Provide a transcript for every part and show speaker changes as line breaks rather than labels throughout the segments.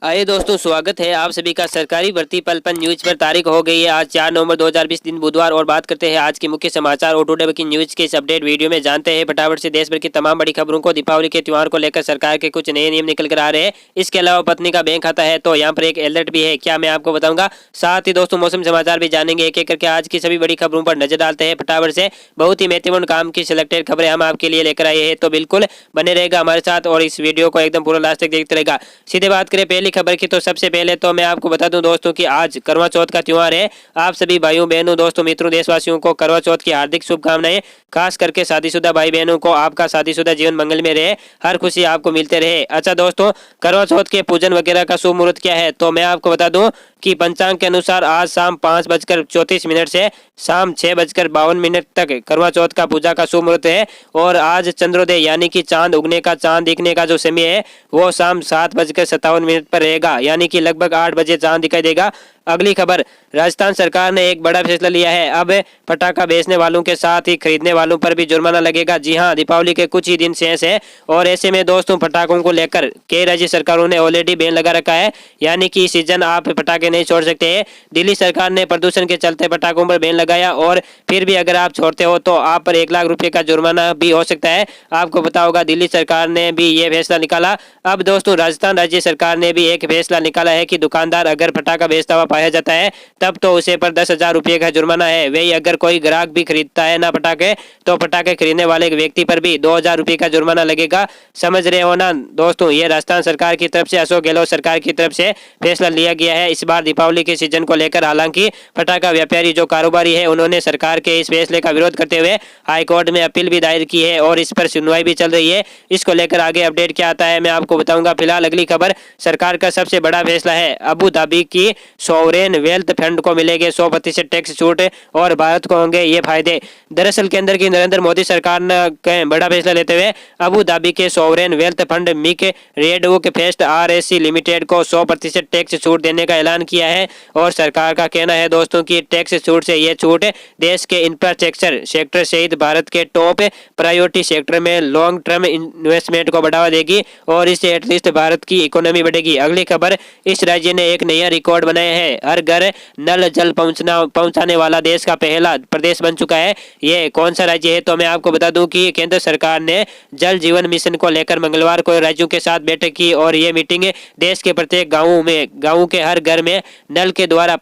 आइए दोस्तों, स्वागत है आप सभी का सरकारी भर्ती पल पल न्यूज पर। तारीख हो गई है आज 4 नवंबर 2020 दिन बुधवार और बात करते हैं आज के मुख्य समाचार और टुडे की न्यूज के इस अपडेट वीडियो में जानते हैं फटाफट से देश भर की तमाम बड़ी खबरों को। दीपावली के त्योहार को लेकर सरकार के कुछ नए नियम निकल कर आ रहे हैं। इसके अलावा पत्नी का बैंक खाता है तो यहाँ पर एक अलर्ट भी है, क्या मैं आपको बताऊंगा। साथ ही दोस्तों मौसम समाचार भी जानेंगे एक एक करके। आज की सभी बड़ी खबरों पर नजर डालते हैं फटाफट से। बहुत ही महत्वपूर्ण काम की सिलेक्टेड खबरें हम आपके लिए लेकर आए हैं, तो बिल्कुल बने रहेगा हमारे साथ और इस वीडियो को एकदम पूरा लास्ट तक देखते रहेगा। सीधे बात करें पहली खबर की, तो सबसे पहले तो मैं आपको बता दूं दोस्तों कि आज करवा चौथ का त्योहार है। आप सभी भाइयों बहनों दोस्तों मित्रों देशवासियों को करवा चौथ की हार्दिक शुभकामनाएं। खास करके शादीशुदा भाई बहनों को आपका शादीशुदा जीवन मंगल में रहे, हर खुशी आपको मिलते रहे। अच्छा दोस्तों, करवा चौथ के पूजन वगैरह का शुभ मुहूर्त क्या है, तो मैं आपको बता दूं कि पंचांग के अनुसार आज शाम 5:34 से शाम 6:52 तक करवा चौथ का पूजा का शुभ मुहूर्त है। और आज चंद्रोदय यानी कि चांद उगने का, चांद दिखने का जो समय है वो शाम 7:57 पर रहेगा, यानी कि लगभग 8 बजे चांद दिखाई देगा। अगली खबर, राजस्थान सरकार ने एक बड़ा फैसला लिया है। अब पटाखा बेचने वालों के साथ ही खरीदने वालों पर भी जुर्माना लगेगा। जी हां, दीपावली के कुछ ही दिन शेष है और ऐसे में दोस्तों पटाखों को लेकर कई राज्य सरकारों ने ऑलरेडी बैन लगा रखा है, यानी कि इस सीजन आप पटाखे नहीं छोड़ सकते हैं। दिल्ली सरकार ने प्रदूषण के चलते पटाखों पर बैन लगाया और फिर भी अगर आप छोड़ते हो तो आप पर 1 लाख रुपए का जुर्माना भी हो सकता है। आपको पता होगा दिल्ली सरकार ने भी ये फैसला निकाला। अब दोस्तों राजस्थान राज्य सरकार ने भी एक फैसला निकाला है कि दुकानदार अगर पटाखा बेचता हुआ पाया जाता है तब तो उसे पर 10,000 रुपये का जुर्माना है। वही अगर कोई ग्राहक भी खरीदता है ना पटाखे, तो पटाखे खरीदने वाले व्यक्ति पर भी 2,000 रुपये का जुर्माना लगेगा। समझ रहे हो ना दोस्तों, ये राजस्थान सरकार की तरफ से, अशोक गहलोत सरकार की तरफ से फैसला लिया गया है इस बार दीपावली के सीजन को लेकर। हालांकि पटाखा व्यापारी जो कारोबारी है उन्होंने सरकार के इस फैसले का विरोध करते हुए हाईकोर्ट में अपील भी दायर की है और इस पर सुनवाई भी चल रही है। इसको लेकर आगे अपडेट क्या आता है मैं आपको बताऊंगा। फिलहाल अगली खबर, सरकार का सबसे बड़ा फैसला है। अबू धाबी की सॉवरेन वेल्थ फंड को मिलेंगे 100% टैक्स छूट और भारत को होंगे ये फायदे। दरअसल केंद्र की नरेंद्र मोदी सरकार ने बड़ा फैसला लेते हुए अबू धाबी के सॉवरेन वेल्थ फंड मिक रेडवुक फेस्ट आरएससी लिमिटेड को 100% टैक्स छूट देने का ऐलान किया है। और सरकार का कहना है दोस्तों कि टैक्स छूट से ये छूट देश के इंफ्रास्ट्रक्चर सेक्टर सहित भारत के टॉप प्रायोरिटी सेक्टर में लॉन्ग टर्म इन्वेस्टमेंट को बढ़ावा देगी और इससे एटलीस्ट भारत की इकोनॉमी बढ़ेगी। अगली खबर, इस राज्य ने एक नया रिकॉर्ड बनाया है। हर घर नल जल पहुंचाने वाला देश का पहला प्रदेश बन चुका है। ये कौन सा राज्य है, तो मैं आपको बता दूं कि केंद्र सरकार ने जल जीवन मिशन को लेकर मंगलवार को राज्यों के साथ बैठक की और ये मीटिंग देश के प्रत्येक गाँव के हर घर में नल के द्वारा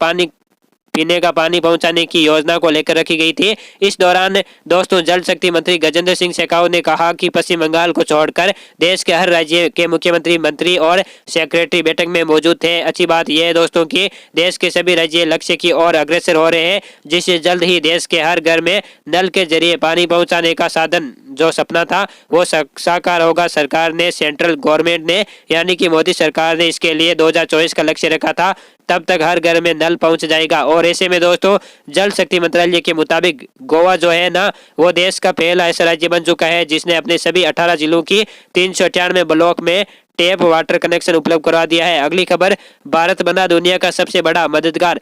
पीने का पानी पहुंचाने की योजना को लेकर रखी गई थी। इस दौरान दोस्तों जल शक्ति मंत्री गजेंद्र सिंह शेखावत ने कहा कि पश्चिम बंगाल को छोड़कर देश के हर राज्य के मुख्यमंत्री, मंत्री और सेक्रेटरी बैठक में मौजूद थे। अच्छी बात यह है दोस्तों कि देश के सभी राज्य लक्ष्य की ओर अग्रसर हो रहे हैं, जिससे जल्द ही देश के हर घर में नल के जरिए पानी पहुँचाने का साधन जो सपना था वो साकार होगा। सरकार ने, सेंट्रल गवर्नमेंट ने यानी कि मोदी सरकार ने इसके लिए 2024 का लक्ष्य रखा था, तब तक हर घर में नल पहुंच जाएगा। और ऐसे में दोस्तों जल शक्ति मंत्रालय के मुताबिक गोवा जो है ना वो देश का पहला ऐसा राज्य बन चुका है जिसने अपने सभी 18 जिलों की 398 ब्लॉक में टैप वाटर कनेक्शन उपलब्ध करवा दिया है। अगली खबर, भारत बना दुनिया का सबसे बड़ा मददगार,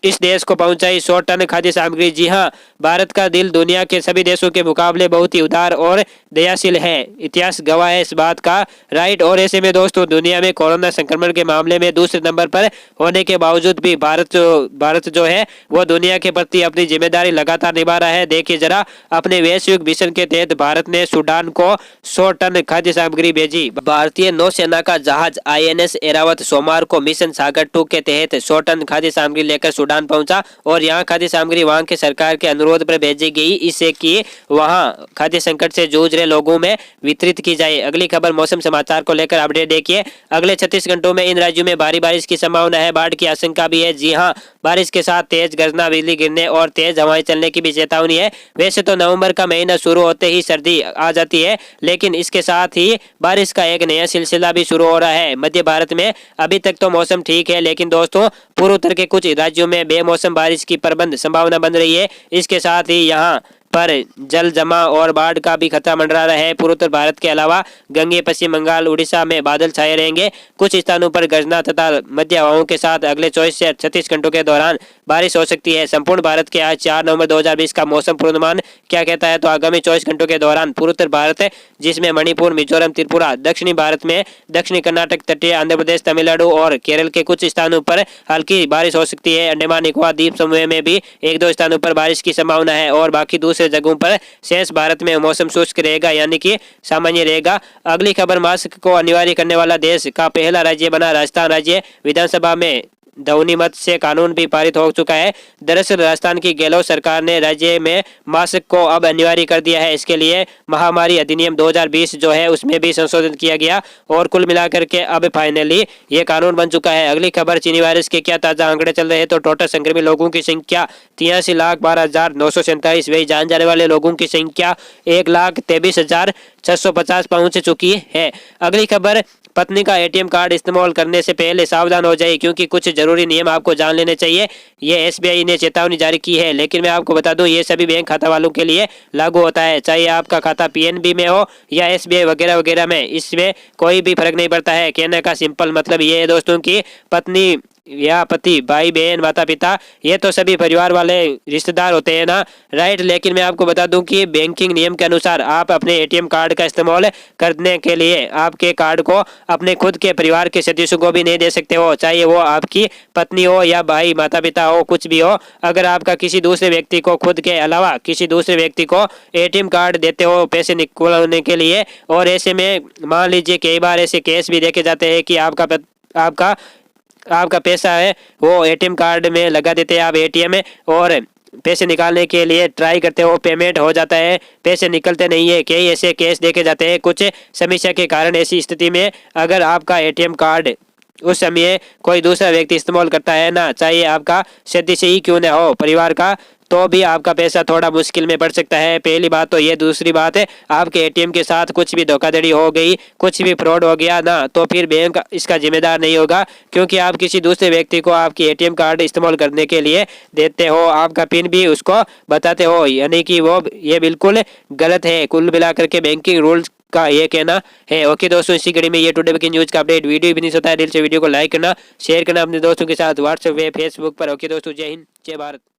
इस देश को पहुंचाई 100 टन खाद्य सामग्री। जी हां, भारत का दिल दुनिया के सभी देशों के मुकाबले बहुत ही उदार और दयाशील है, इतिहास गवाह है इस बात का, राइट। और ऐसे में दोस्तों दुनिया में कोरोना संक्रमण के मामले में दूसरे नंबर पर होने के बावजूद भी भारत जो है वो दुनिया के प्रति अपनी जिम्मेदारी लगातार निभा रहा है। देखिए जरा, अपने वैश्विक मिशन के तहत भारत ने सूडान को 100 टन खाद्य सामग्री भेजी। भारतीय नौसेना का जहाज INS ऐरावत सोमवार को मिशन सागर 2 के तहत 100 टन खाद्य सामग्री लेकर सूडान पहुंचा और यहाँ खाद्य सामग्री वहां के सरकार के अनुरोध पर भेजी गई, इससे कि वहां खाद्य संकट से जूझ रहे लोगों में वितरित की जाए। अगली खबर, मौसम समाचार को लेकर अपडेट देखिए। अगले 36 घंटों में इन राज्यों में भारी बारिश की संभावना है, बाढ़ की आशंका भी है। जी हां, बारिश के साथ तेज गर्जना, बिजली गिरने और तेज हवाएं चलने की भी चेतावनी है। वैसे तो नवंबर का महीना शुरू होते ही सर्दी आ जाती है, लेकिन इसके साथ ही बारिश का एक नया सिलसिला भी शुरू हो रहा है। मध्य भारत में अभी तक तो मौसम ठीक है, लेकिन दोस्तों पूर्वोत्तर के कुछ राज्यों में बेमौसम बारिश की प्रबल संभावना बन रही है। इसके साथ ही यहाँ पर जल जमा और बाढ़ का भी खतरा मंडरा रहा है। पूर्वोत्तर भारत के अलावा गंगे, पश्चिम बंगाल, उड़ीसा में बादल छाए रहेंगे। कुछ स्थानों पर गर्जना तथा मध्य हवाओं के साथ अगले 24 से 36 घंटों के दौरान बारिश हो सकती है। संपूर्ण भारत के आज 4 नवंबर 2020 का मौसम पूर्वानुमान क्या कहता है, तो आगामी 24 घंटों के दौरान पूर्वोत्तर भारत जिसमें मणिपुर, मिजोरम, त्रिपुरा, दक्षिणी भारत में दक्षिणी कर्नाटक, तटीय आंध्र प्रदेश, तमिलनाडु और केरल के कुछ स्थानों पर हल्की बारिश हो सकती है। अंडमान निकोबार द्वीप समूह में भी 1-2 स्थानों पर बारिश की संभावना है और बाकी दूसरे जगहों पर शेष भारत में मौसम शुष्क रहेगा, यानी कि सामान्य रहेगा। अगली खबर, मास्क को अनिवार्य करने वाला देश का पहला राज्य बना राजस्थान राज्य। विधानसभा में ध्वनिमत से कानून भी पारित हो चुका है। दरअसल राजस्थान की गहलोत सरकार ने राज्य में मास्क को अब अनिवार्य कर दिया है। इसके लिए महामारी अधिनियम 2020 जो है उसमें भी संशोधन किया गया और कुल मिलाकर के अब फाइनली ये कानून बन चुका है। अगली खबर, चीनी वायरस के क्या ताजा आंकड़े चल रहे हैं, तो टोटल संक्रमित लोगों की संख्या 83,12,947, वही जान जाने वाले लोगों की संख्या 1,23,650 पहुंच चुकी है। अगली खबर, पत्नी का एटीएम कार्ड इस्तेमाल करने से पहले सावधान हो जाए, क्योंकि कुछ जरूरी नियम आपको जान लेने चाहिए। ये एसबीआई ने चेतावनी जारी की है, लेकिन मैं आपको बता दूं ये सभी बैंक खाता वालों के लिए लागू होता है, चाहे आपका खाता पीएनबी में हो या एसबीआई वगैरह वगैरह में, इसमें कोई भी फर्क नहीं पड़ता है। कहने का सिंपल मतलब ये है दोस्तों की पत्नी या पति, भाई बहन, माता पिता, ये तो सभी परिवार वाले रिश्तेदार होते हैं ना, राइट। लेकिन मैं आपको बता दूं कि बैंकिंग नियम के अनुसार आप अपने एटीएम कार्ड का इस्तेमाल करने के लिए आपके कार्ड को अपने खुद के परिवार के सदस्यों को भी नहीं दे सकते हो, चाहे वो आपकी पत्नी हो या भाई, माता पिता हो, कुछ भी हो। अगर आपका किसी दूसरे व्यक्ति को, खुद के अलावा किसी दूसरे व्यक्ति को एटीएम कार्ड देते हो पैसे निकालने के लिए, और ऐसे में मान लीजिए कई बार ऐसे केस भी देखे जाते हैं कि आपका पैसा है वो एटीएम कार्ड में लगा देते हैं आप एटीएम में, और पैसे निकालने के लिए ट्राई करते हो, पेमेंट हो जाता है, पैसे निकलते नहीं है। कई ऐसे केस देखे जाते हैं कुछ समस्या के कारण। ऐसी स्थिति में अगर आपका एटीएम कार्ड उस समय कोई दूसरा व्यक्ति इस्तेमाल करता है ना, चाहे आपका सदस्य ही क्यों ना हो परिवार का, तो भी आपका पैसा थोड़ा मुश्किल में पड़ सकता है। पहली बात तो ये। दूसरी बात है, आपके एटीएम के साथ कुछ भी धोखाधड़ी हो गई, कुछ भी फ्रॉड हो गया ना, तो फिर बैंक इसका जिम्मेदार नहीं होगा, क्योंकि आप किसी दूसरे व्यक्ति को आपकी एटीएम कार्ड इस्तेमाल करने के लिए देते हो, आपका पिन भी उसको बताते हो, यानी कि ये बिल्कुल गलत है। कुल मिलाकर के बैंकिंग रूल्स का ये कहना है। ओके दोस्तों, इसी कड़ी में ये टुडे ब्रेकिंग न्यूज का अपडेट वीडियो भी नहीं होता है, दिल से वीडियो को लाइक करना, शेयर करना अपने दोस्तों के साथ व्हाट्सएप, फेसबुक पर। ओके दोस्तों, जय हिंद, जय भारत।